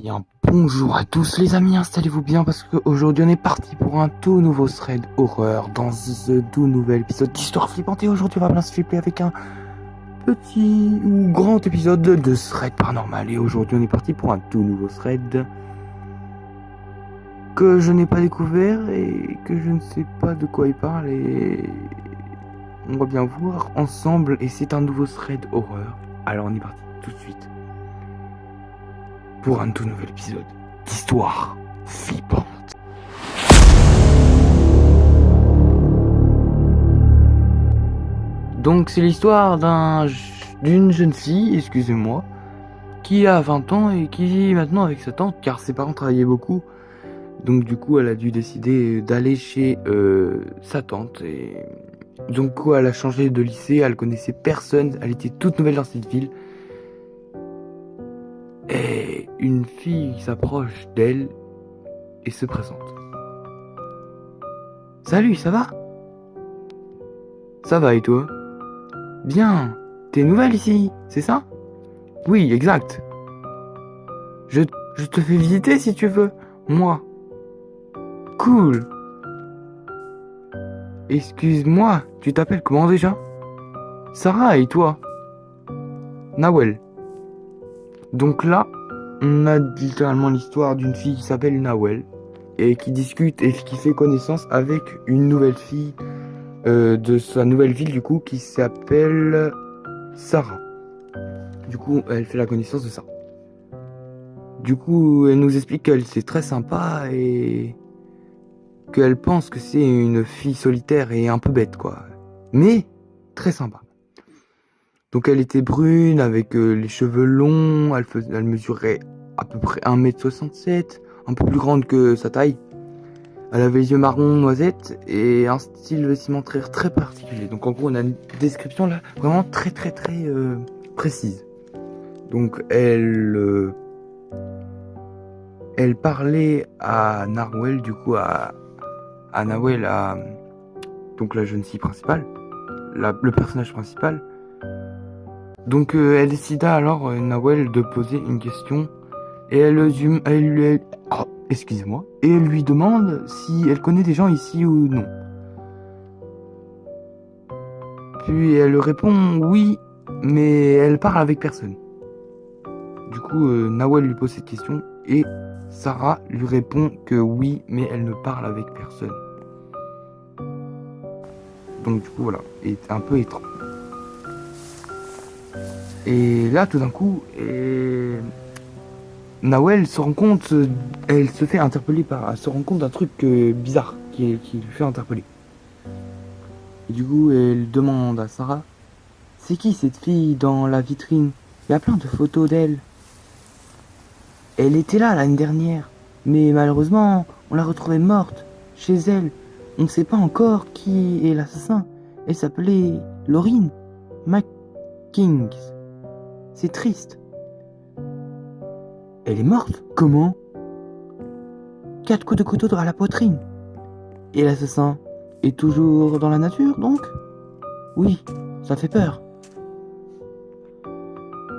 Bien, bonjour à tous les amis, installez-vous bien parce qu'aujourd'hui on est parti pour un tout nouveau thread horreur dans ce tout nouvel épisode d'Histoire Flippante. Et aujourd'hui on va bien se flipper avec un petit ou grand épisode de thread paranormal. Et aujourd'hui on est parti pour un tout nouveau thread que je n'ai pas découvert et que je ne sais pas de quoi il parle, et on va bien voir ensemble. Et c'est un nouveau thread horreur. Alors on est parti tout de suite pour un tout nouvel épisode d'Histoire Flippante. Donc c'est l'histoire d'une jeune fille, excusez-moi, qui a 20 ans et qui vit maintenant avec sa tante car ses parents travaillaient beaucoup. Donc du coup elle a dû décider d'aller chez sa tante, et donc du coup elle a changé de lycée, elle connaissait personne, elle était toute nouvelle dans cette ville. Et une fille s'approche d'elle et se présente. Salut, ça va? Ça va et toi? Bien, t'es nouvelle ici, c'est ça? Oui, exact. Je te fais visiter si tu veux. Moi. Cool. Excuse-moi, tu t'appelles comment déjà? Sarah, et toi? Nawel. Donc là, on a littéralement l'histoire d'une fille qui s'appelle Nawel et qui discute et qui fait connaissance avec une nouvelle fille de sa nouvelle ville, du coup, qui s'appelle Sarah. Du coup, elle fait la connaissance de ça. Du coup, elle nous explique qu'elle c'est très sympa et qu'elle pense que c'est une fille solitaire et un peu bête, quoi. Mais très sympa. Donc elle était brune avec les cheveux longs, elle mesurait à peu près 1m67, un peu plus grande que sa taille. Elle avait les yeux marron noisette et un style vestimentaire très particulier. Donc en gros on a une description là vraiment très précise. Donc elle parlait à Narwel, du coup à Nawel, donc la jeune fille principale, le personnage principal. Donc elle décida alors, Nawel, de poser une question, et elle lui demande si elle connaît des gens ici ou non. Puis elle répond oui, mais elle parle avec personne. Du coup, Nawel lui pose cette question et Sarah lui répond que oui, mais elle ne parle avec personne. Donc du coup voilà, est un peu étrange. Et là tout d'un coup, Nawel se rend compte, elle se fait interpeller elle se rend compte d'un truc bizarre qui lui fait interpeller. Et du coup elle demande à Sarah, c'est qui cette fille dans la vitrine? Il y a plein de photos d'elle. Elle était là l'année dernière, mais malheureusement on l'a retrouvée morte chez elle. On ne sait pas encore qui est l'assassin. Elle s'appelait Laureen McKings. C'est triste. Elle est morte? Comment? 4 coups de couteau dans la poitrine. Et l'assassin est toujours dans la nature, donc? Oui, ça fait peur.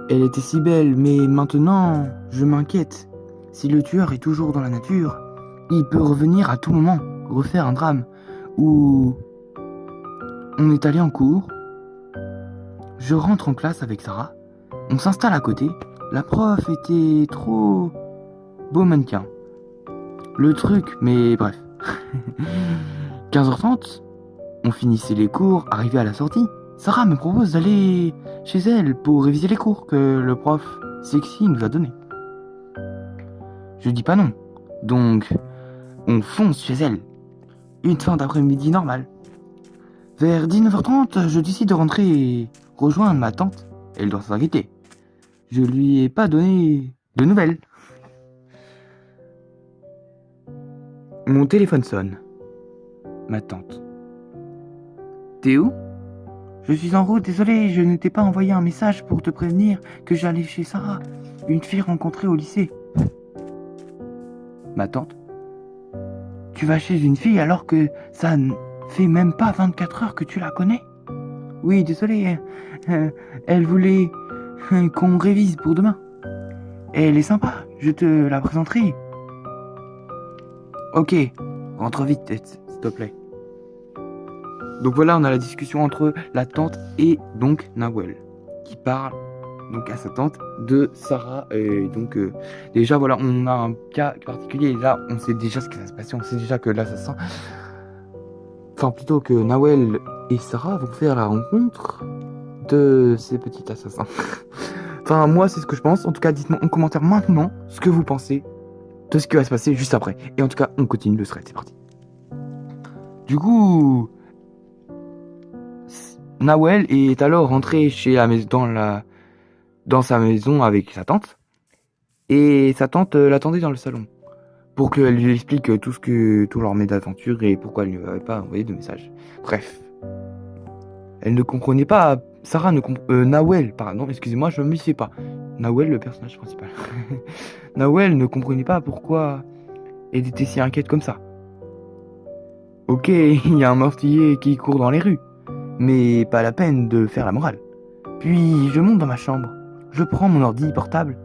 Elle était si belle, mais maintenant, je m'inquiète. Si le tueur est toujours dans la nature, il peut revenir à tout moment, refaire un drame. Ou on est allé en cours. Je rentre en classe avec Sarah. On s'installe à côté. La prof était trop beau mannequin. Le truc, mais bref. 15h30, on finissait les cours, arrivé à la sortie. Sarah me propose d'aller chez elle pour réviser les cours que le prof sexy nous a donnés. Je dis pas non. Donc, on fonce chez elle. Une fin d'après-midi normale. Vers 19h30, je décide de rentrer et rejoindre ma tante. Elle doit s'inquiéter. Je lui ai pas donné de nouvelles. Mon téléphone sonne. Ma tante. T'es où? Je suis en route, désolé, je ne t'ai pas envoyé un message pour te prévenir que j'allais chez Sarah, une fille rencontrée au lycée. Ma tante. Tu vas chez une fille alors que ça ne fait même pas 24 heures que tu la connais? Oui, désolé, elle voulait qu'on révise pour demain. Elle est sympa, je te la présenterai. Ok, rentre vite, s'il te plaît. Donc voilà, on a la discussion entre la tante et donc Nawel, qui parle donc à sa tante de Sarah. Et donc déjà voilà, on a un cas particulier et là on sait déjà ce qui va se passer. On sait déjà que l'assassin, enfin plutôt que Nawel et Sarah vont faire la rencontre de ces petits assassins. Enfin moi c'est ce que je pense. En tout cas dites-moi en commentaire maintenant ce que vous pensez de ce qui va se passer juste après. Et en tout cas on continue le thread, c'est parti. Du coup, Nawel est alors rentré chez la maison, dans sa maison avec sa tante. Et sa tante l'attendait dans le salon pour qu'elle lui explique tout leur mésaventure et pourquoi elle ne lui avait pas envoyé de message. Bref, elle ne comprenait pas. Sarah ne comprenait. Nawel, pardon, excusez-moi, je ne me sais pas. Nawel, le personnage principal. Nawel ne comprenait pas pourquoi elle était si inquiète comme ça. Ok, il y a un meurtrier qui court dans les rues, mais pas la peine de faire la morale. Puis je monte dans ma chambre, je prends mon ordi portable,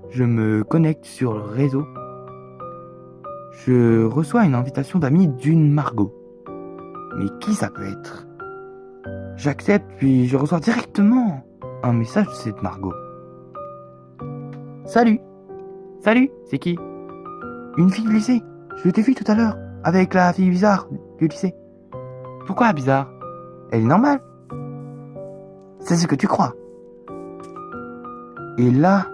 je me connecte sur le réseau. Je reçois une invitation d'amis d'une Margot. Mais qui ça peut être? J'accepte puis je reçois directement un message de cette Margot. Salut! Salut, c'est qui? Une fille du lycée. Je t'ai vu tout à l'heure avec la fille bizarre du lycée. Pourquoi bizarre? Elle est normale. C'est ce que tu crois. Et là,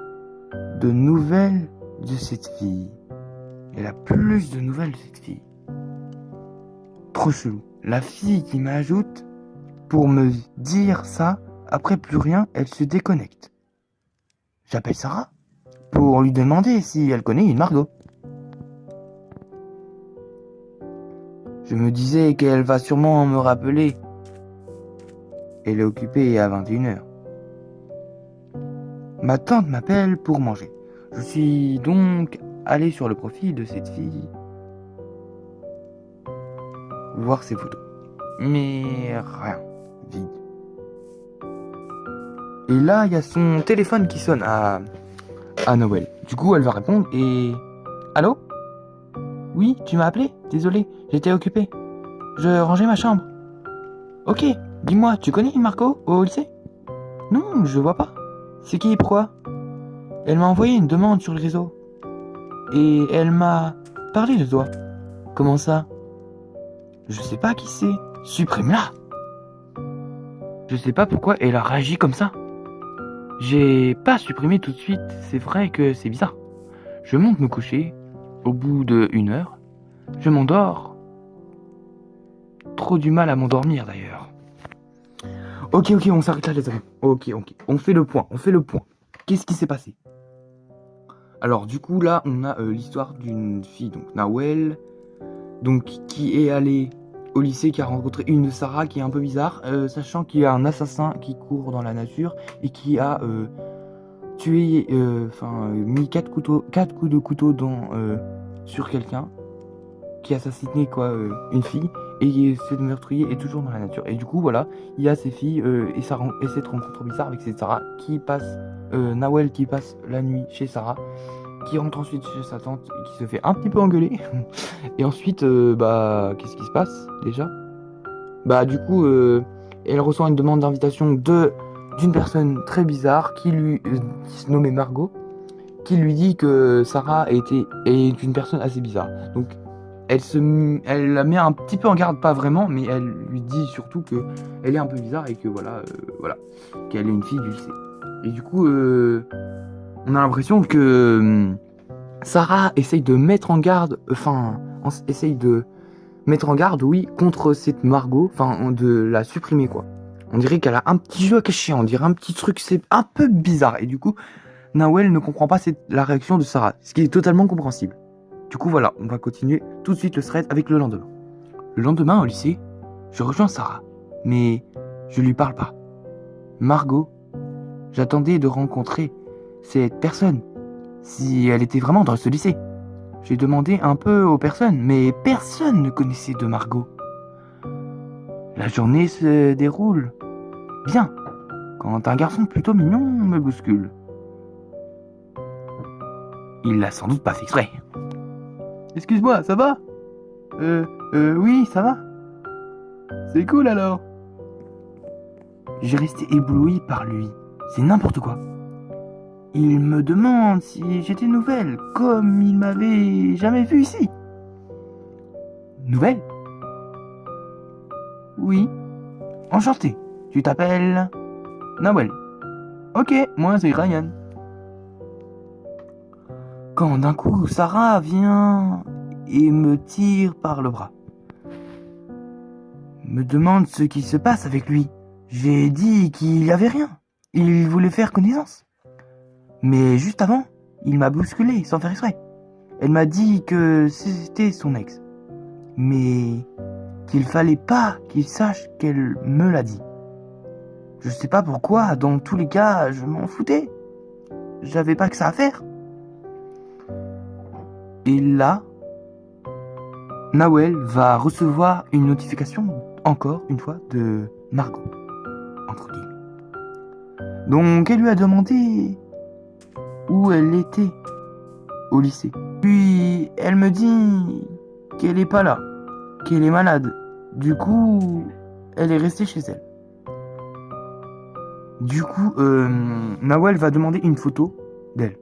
de nouvelles de cette fille. Elle a plus de nouvelles de cette fille. Trop chelou. La fille qui m'ajoute pour me dire ça, après plus rien, elle se déconnecte. J'appelle Sarah pour lui demander si elle connaît une Margot. Je me disais qu'elle va sûrement me rappeler. Elle est occupée à 21h. Ma tante m'appelle pour manger. Je suis donc allé sur le profil de cette fille. Voir ses photos. Mais rien. Vide. Et là, il y a son téléphone qui sonne à Noël. Du coup, elle va répondre et... Allô? Oui, tu m'as appelé? Désolé, j'étais occupé. Je rangeais ma chambre. Ok, dis-moi, tu connais une Marco au lycée? Non, je vois pas. C'est qui, pourquoi? Elle m'a envoyé une demande sur le réseau. Et elle m'a parlé de toi. Comment ça? Je sais pas qui c'est. Supprime-la! Je sais pas pourquoi elle a réagi comme ça. J'ai pas supprimé tout de suite, c'est vrai que c'est bizarre. Je monte me coucher. Au bout d'1 heure, je m'endors. Trop du mal à m'endormir d'ailleurs. Ok, on s'arrête là les amis. Ok. On fait le point. Qu'est-ce qui s'est passé? Alors du coup là, on a l'histoire d'une fille, donc Nawel, donc qui est allée au lycée, qui a rencontré une Sarah qui est un peu bizarre, sachant qu'il y a un assassin qui court dans la nature et qui a tué, mis 4 coups de couteau sur quelqu'un, qui a assassiné une fille, et ce meurtrier est toujours dans la nature. Et du coup voilà, il y a ces filles et cette rencontre bizarre avec cette Sarah qui passe, Nawel qui passe la nuit chez Sarah, qui rentre ensuite chez sa tante et qui se fait un petit peu engueuler. Et ensuite, qu'est-ce qui se passe déjà? Du coup, elle reçoit une demande d'invitation d'une personne très bizarre qui se nommait Margot, qui lui dit que Sarah est une personne assez bizarre. Donc, elle la met un petit peu en garde, pas vraiment, mais elle lui dit surtout que elle est un peu bizarre et que voilà, qu'elle est une fille du lycée. Et du coup, on a l'impression que Sarah essaye de mettre en garde, oui, contre cette Margot, de la supprimer, quoi. On dirait qu'elle a un petit jeu à cacher, on dirait un petit truc, c'est un peu bizarre. Et du coup, Nawel ne comprend pas la réaction de Sarah, ce qui est totalement compréhensible. Du coup, voilà, on va continuer tout de suite le thread avec le lendemain. Le lendemain, au lycée, je rejoins Sarah, mais je lui parle pas. Margot, j'attendais de rencontrer cette personne, si elle était vraiment dans ce lycée. J'ai demandé un peu aux personnes, mais personne ne connaissait de Margot. La journée se déroule bien, quand un garçon plutôt mignon me bouscule. Il l'a sans doute pas fait exprès. Excuse-moi, ça va? Oui, ça va. C'est cool alors. J'ai resté ébloui par lui. C'est n'importe quoi. Il me demande si j'étais nouvelle, comme il m'avait jamais vu ici. Nouvelle? Oui. Enchanté. Tu t'appelles Nawel. Ok, moi c'est Ryan. Quand d'un coup, Sarah vient et me tire par le bras. Me demande ce qui se passe avec lui. J'ai dit qu'il n'y avait rien. Il voulait faire connaissance. Mais juste avant, il m'a bousculé sans faire exprès. Elle m'a dit que c'était son ex. Mais qu'il fallait pas qu'il sache qu'elle me l'a dit. Je sais pas pourquoi, dans tous les cas, je m'en foutais. J'avais pas que ça à faire. Et là, Nawel va recevoir une notification, encore une fois, de Margot, entre guillemets. Donc elle lui a demandé où elle était au lycée. Puis elle me dit qu'elle est pas là, qu'elle est malade. Du coup, elle est restée chez elle. Du coup, Nawel va demander une photo d'elle.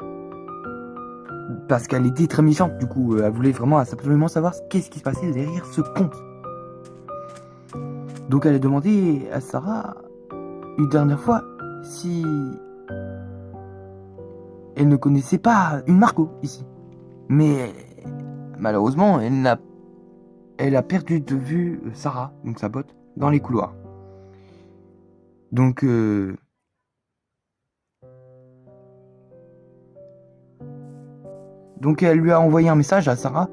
Parce qu'elle était très méchante, du coup, elle voulait vraiment absolument savoir qu'est-ce qui se passait derrière ce compte. Donc elle a demandé à Sarah une dernière fois si elle ne connaissait pas une Margot ici. Mais malheureusement, elle a perdu de vue Sarah, donc sa pote, dans les couloirs. Donc elle lui a envoyé un message à Sarah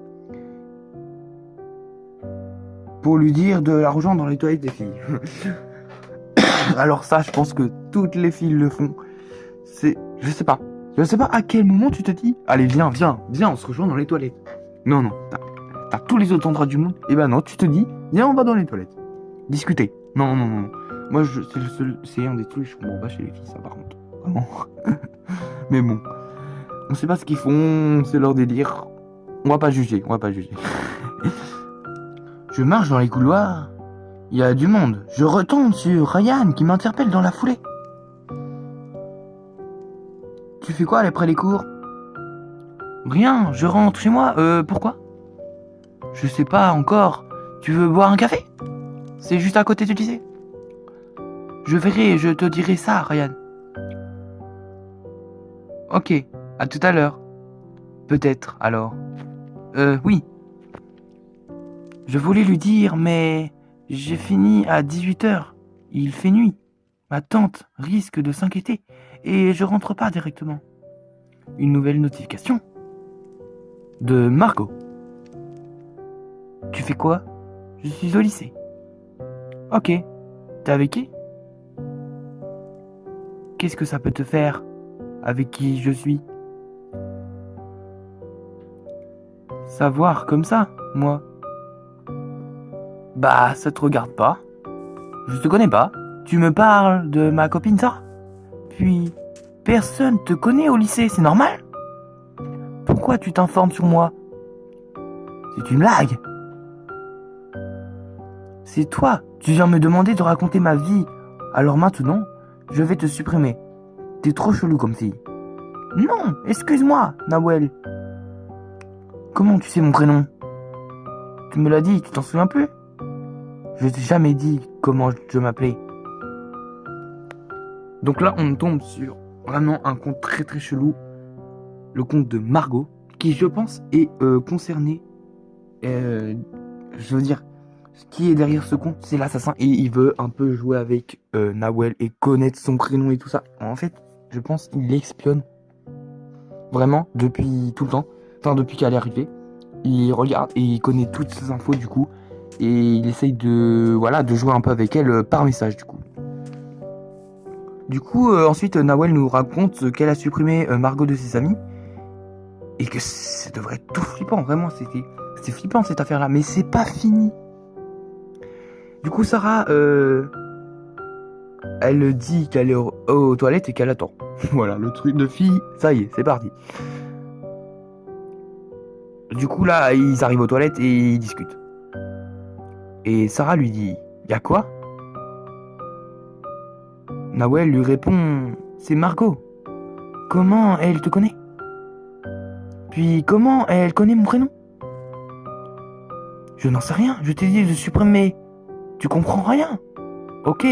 pour lui dire de la rejoindre dans les toilettes des filles. Alors ça, je pense que toutes les filles le font. Je sais pas à quel moment tu te dis, allez viens, on se rejoint dans les toilettes. Non, t'as tous les autres endroits du monde. Et ben non, tu te dis, viens, on va dans les toilettes. Discuter. Non. Moi, c'est un des trucs que je comprends pas chez les filles, ça par contre. Vraiment. Mais bon. On sait pas ce qu'ils font, c'est leur délire. On va pas juger. Je marche dans les couloirs. Il y a du monde. Je retombe sur Ryan qui m'interpelle dans la foulée. Tu fais quoi après les cours? Rien, je rentre chez moi. Pourquoi? Je sais pas encore. Tu veux boire un café? C'est juste à côté du lycée. Je verrai, je te dirai ça, Ryan. Ok, à tout à l'heure. Peut-être, alors. Oui. Je voulais lui dire, mais j'ai fini à 18h. Il fait nuit. Ma tante risque de s'inquiéter et je rentre pas directement. Une nouvelle notification de Margot. Tu fais quoi? Je suis au lycée. Ok. T'es avec qui? Qu'est-ce que ça peut te faire avec qui je suis? Savoir comme ça, moi. Bah, ça te regarde pas. Je te connais pas. Tu me parles de ma copine Sarah. Puis, personne te connaît au lycée, c'est normal? Pourquoi tu t'informes sur moi? C'est une blague. C'est toi, tu viens me demander de raconter ma vie. Alors maintenant, je vais te supprimer. T'es trop chelou comme fille. Non, excuse-moi, Nawel. Comment tu sais mon prénom? Tu me l'as dit, tu t'en souviens plus? Je t'ai jamais dit comment je m'appelais. Donc là, on tombe sur vraiment un compte très très chelou. Le compte de Margot, qui je pense est concerné. Je veux dire, ce qui est derrière ce compte, c'est l'assassin. Et il veut un peu jouer avec Nawel et connaître son prénom et tout ça. En fait, je pense qu'il l'espionne. Vraiment, depuis tout le temps. Enfin, depuis qu'elle est arrivée. Il regarde et il connaît toutes ces infos du coup. Et il essaye de jouer un peu avec elle par message du coup. Du coup, ensuite, Nawel nous raconte qu'elle a supprimé Margot de ses amis. Et que ça devrait être tout flippant, vraiment, c'était flippant cette affaire-là. Mais c'est pas fini. Du coup, Sarah, elle dit qu'elle est aux toilettes et qu'elle attend. Voilà, le truc de fille, ça y est, c'est parti. Du coup, là, ils arrivent aux toilettes et ils discutent. Et Sarah lui dit, y'a quoi? Nawel lui répond, c'est Margot. Comment elle te connaît? Puis comment elle connaît mon prénom? Je n'en sais rien, je t'ai dit de supprimer. Tu comprends rien? Ok,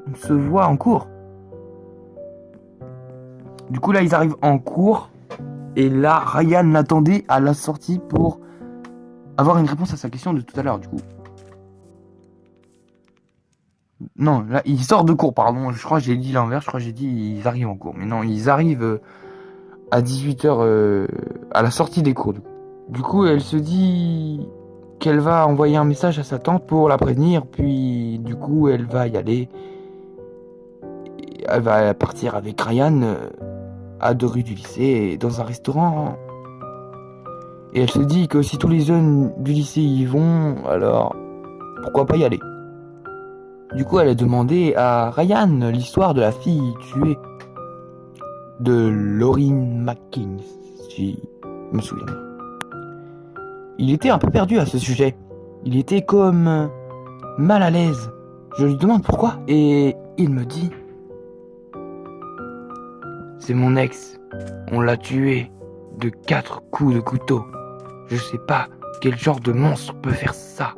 on se voit en cours. Du coup, là, ils arrivent en cours. Et là, Ryan l'attendait à la sortie pour avoir une réponse à sa question de tout à l'heure, du coup. Non, là, ils sortent de cours, pardon. Je crois que j'ai dit l'inverse. Je crois que j'ai dit ils arrivent en cours. Mais non, ils arrivent à 18h à la sortie des cours. Du coup, elle se dit qu'elle va envoyer un message à sa tante pour la prévenir. Puis, du coup, elle va y aller. Elle va partir avec Ryan à 2 rues du lycée, dans un restaurant. Et elle se dit que si tous les jeunes du lycée y vont, alors pourquoi pas y aller? Du coup, elle a demandé à Ryan l'histoire de la fille tuée de Lauryn McKing, si je me souviens bien. Il était un peu perdu à ce sujet. Il était comme mal à l'aise. Je lui demande pourquoi et il me dit: c'est mon ex. On l'a tué de 4 coups de couteau. Je sais pas quel genre de monstre peut faire ça.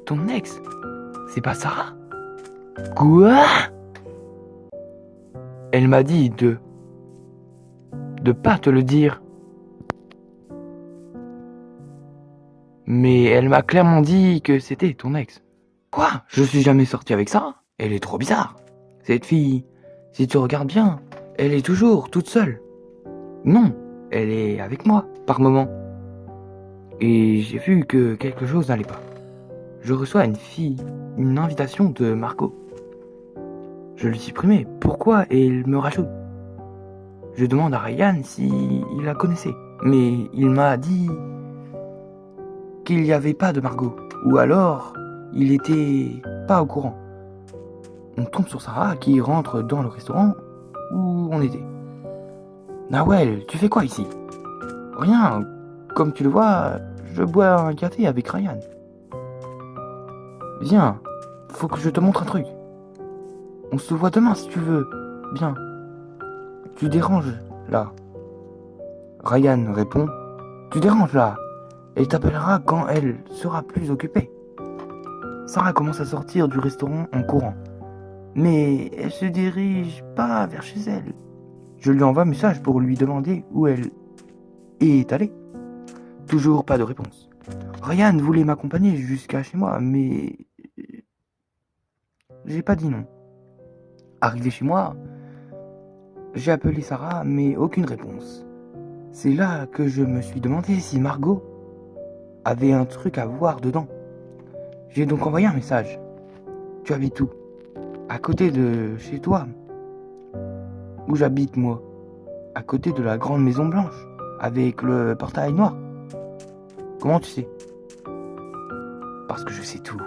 Ton ex? C'est pas Sarah? Quoi? Elle m'a dit de pas te le dire. Mais elle m'a clairement dit que c'était ton ex. Quoi? Je suis jamais sorti avec Sarah? Elle est trop bizarre. Cette fille, si tu regardes bien, elle est toujours toute seule. Non, elle est avec moi, par moment. Et j'ai vu que quelque chose n'allait pas. Je reçois une invitation de Margot. Je l'ai supprimée. Pourquoi? Et il me rajoute. Je demande à Ryan si il la connaissait. Mais il m'a dit qu'il n'y avait pas de Margot. Ou alors, il était pas au courant. On tombe sur Sarah qui rentre dans le restaurant où on était. Nawel, tu fais quoi ici? Rien. Comme tu le vois, je bois un café avec Ryan. Viens, faut que je te montre un truc. On se voit demain si tu veux. Bien. Tu déranges, là. Ryan répond. Tu déranges, là. Elle t'appellera quand elle sera plus occupée. Sarah commence à sortir du restaurant en courant. Mais elle se dirige pas vers chez elle. Je lui envoie un message pour lui demander où elle est allée. Toujours pas de réponse. Ryan voulait m'accompagner jusqu'à chez moi, mais j'ai pas dit non. Arrivé chez moi, j'ai appelé Sarah, mais aucune réponse. C'est là que je me suis demandé si Margot avait un truc à voir dedans. J'ai donc envoyé un message. Tu habites où? À côté de chez toi. Où j'habite moi? À côté de la grande maison blanche, avec le portail noir. Comment tu sais? Parce que je sais tout.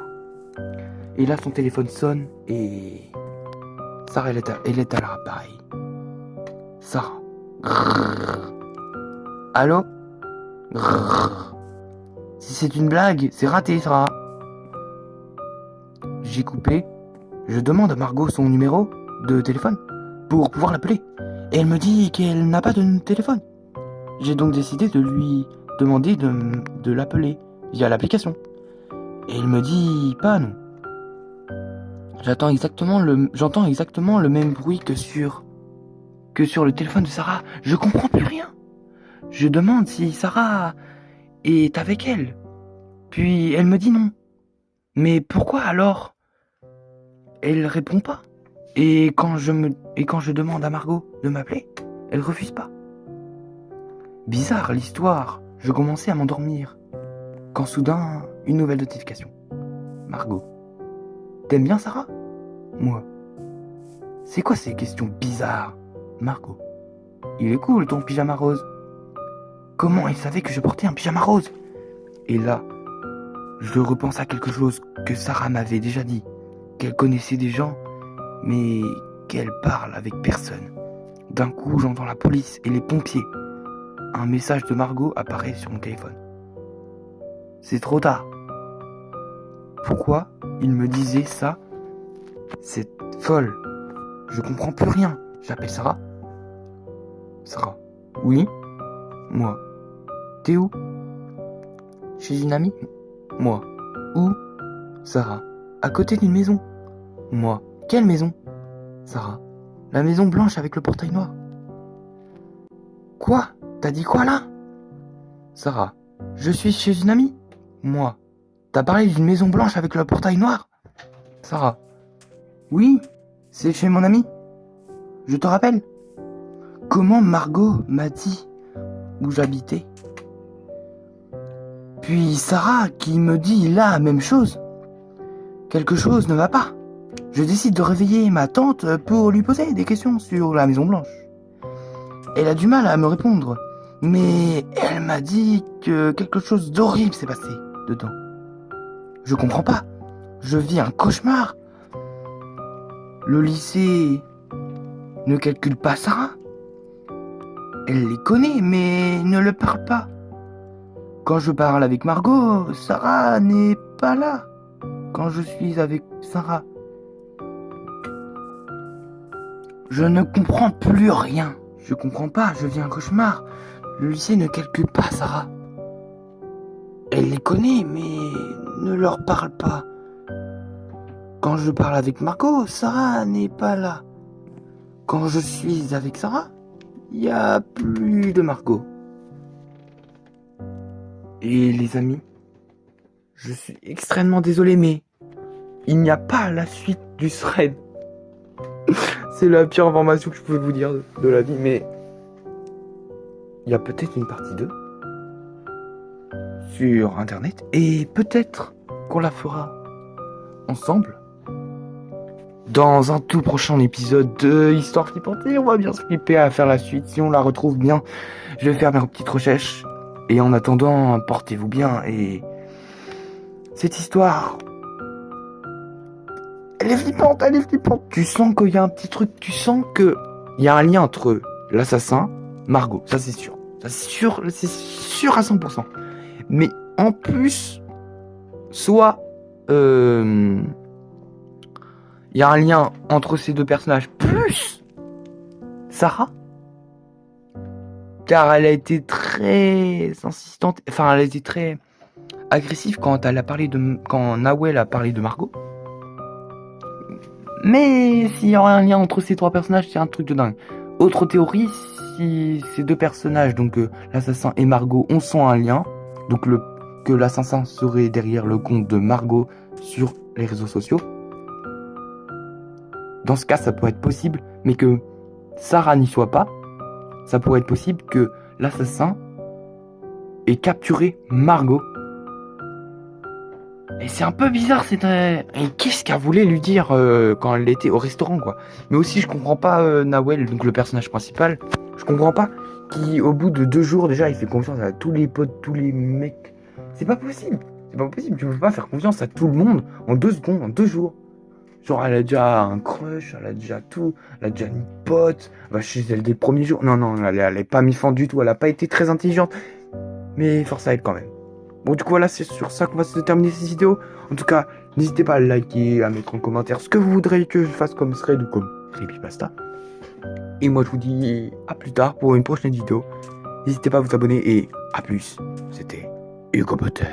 Et là, son téléphone sonne et Sarah, elle est à l'appareil. Sarah. Grrr. Allô? Grrr. Si c'est une blague, c'est raté, Sarah. J'ai coupé. Je demande à Margot son numéro de téléphone pour pouvoir l'appeler. Et elle me dit qu'elle n'a pas de téléphone. J'ai donc décidé de lui demander de l'appeler via l'application. Et elle me dit pas non. J'entends exactement le même bruit que sur le téléphone de Sarah. Je comprends plus rien. Je demande si Sarah est avec elle. Puis elle me dit non. Mais pourquoi alors? Elle répond pas. Et quand je demande à Margot de m'appeler, elle refuse pas. Bizarre l'histoire. Je commençais à m'endormir. Quand soudain, une nouvelle notification. Margot. T'aimes bien Sarah? Moi. C'est quoi ces questions bizarres? Margot. Il est cool ton pyjama rose. Comment elle savait que je portais un pyjama rose? Et là, je repense à quelque chose que Sarah m'avait déjà dit. Qu'elle connaissait des gens, mais qu'elle parle avec personne. D'un coup, j'entends la police et les pompiers. un message de Margot apparaît sur mon téléphone. C'est trop tard. Pourquoi il me disait ça? C'est folle. Je comprends plus rien. J'appelle Sarah. Sarah. Oui? Moi. T'es où? Chez une amie? Moi. Où? Sarah. À côté d'une maison. Moi. Quelle maison? Sarah. La maison blanche avec le portail noir. Quoi? T'as dit quoi là? Sarah. Je suis chez une amie? Moi. T'as parlé d'une maison blanche avec le portail noir? Sarah. Oui, c'est chez mon ami. Je te rappelle. Comment Margot m'a dit où j'habitais? Puis Sarah qui me dit la même chose. Quelque chose ne va pas. Je décide de réveiller ma tante pour lui poser des questions sur la Maison Blanche. Elle a du mal à me répondre, mais elle m'a dit que quelque chose d'horrible s'est passé dedans. Je comprends pas. Je vis un cauchemar. Le lycée ne calcule pas Sarah. Elle les connaît, mais ne le parle pas. Quand je parle avec Margot, Sarah n'est pas là. Quand je suis avec Sarah, je ne comprends plus rien. Je comprends pas, je vis un cauchemar. Le lycée ne calcule pas Sarah. Elle les connaît, mais ne leur parle pas. Quand je parle avec Margot, Sarah n'est pas là. Quand je suis avec Sarah, il n'y a plus de Margot. Et les amis, je suis extrêmement désolé, mais il n'y a pas la suite du thread. C'est la pire information que je pouvais vous dire de la vie, mais il y a peut-être une partie 2 sur internet, et peut-être qu'on la fera ensemble dans un tout prochain épisode de Histoire Flippante. Et on va bien se flipper à faire la suite. Si on la retrouve bien, je vais faire mes petites recherches. Et en attendant, portez-vous bien. Et cette histoire, elle est flippante, elle est flippante. Tu sens qu'il y a un petit truc, tu sens qu'il y a un lien entre l'assassin, Margot, ça c'est sûr. Ça c'est sûr à 100%. Mais en plus, soit il y a un lien entre ces deux personnages, plus Sarah, car elle a été très insistante, enfin elle a été très agressive quand Nawel a parlé de Margot. Mais s'il y aurait un lien entre ces trois personnages, c'est un truc de dingue. Autre théorie, si ces deux personnages, donc l'assassin et Margot, on sent un lien, donc que l'assassin serait derrière le compte de Margot sur les réseaux sociaux. Dans ce cas, ça pourrait être possible, mais que Sarah n'y soit pas. Ça pourrait être possible que l'assassin ait capturé Margot. Et c'est un peu bizarre, Et qu'est-ce qu'elle voulait lui dire quand elle était au restaurant, quoi. Mais aussi, je comprends pas Nawel, donc le personnage principal. Je comprends pas qui, au bout de 2 jours, déjà, il fait confiance à tous les potes, tous les mecs. C'est pas possible. C'est pas possible. Tu peux pas faire confiance à tout le monde en 2 secondes, en 2 jours. Genre, elle a déjà un crush, elle a déjà tout, elle a déjà une pote, elle va chez elle dès le premier jour. Non, elle est pas mi-fan du tout, elle a pas été très intelligente. Mais force à elle quand même. Bon, du coup, voilà, c'est sur ça qu'on va se terminer cette vidéo. En tout cas, n'hésitez pas à liker, à mettre en commentaire ce que vous voudrez que je fasse comme thread ou comme creepypasta. Et moi, je vous dis à plus tard pour une prochaine vidéo. N'hésitez pas à vous abonner et à plus. C'était Hugo Potter.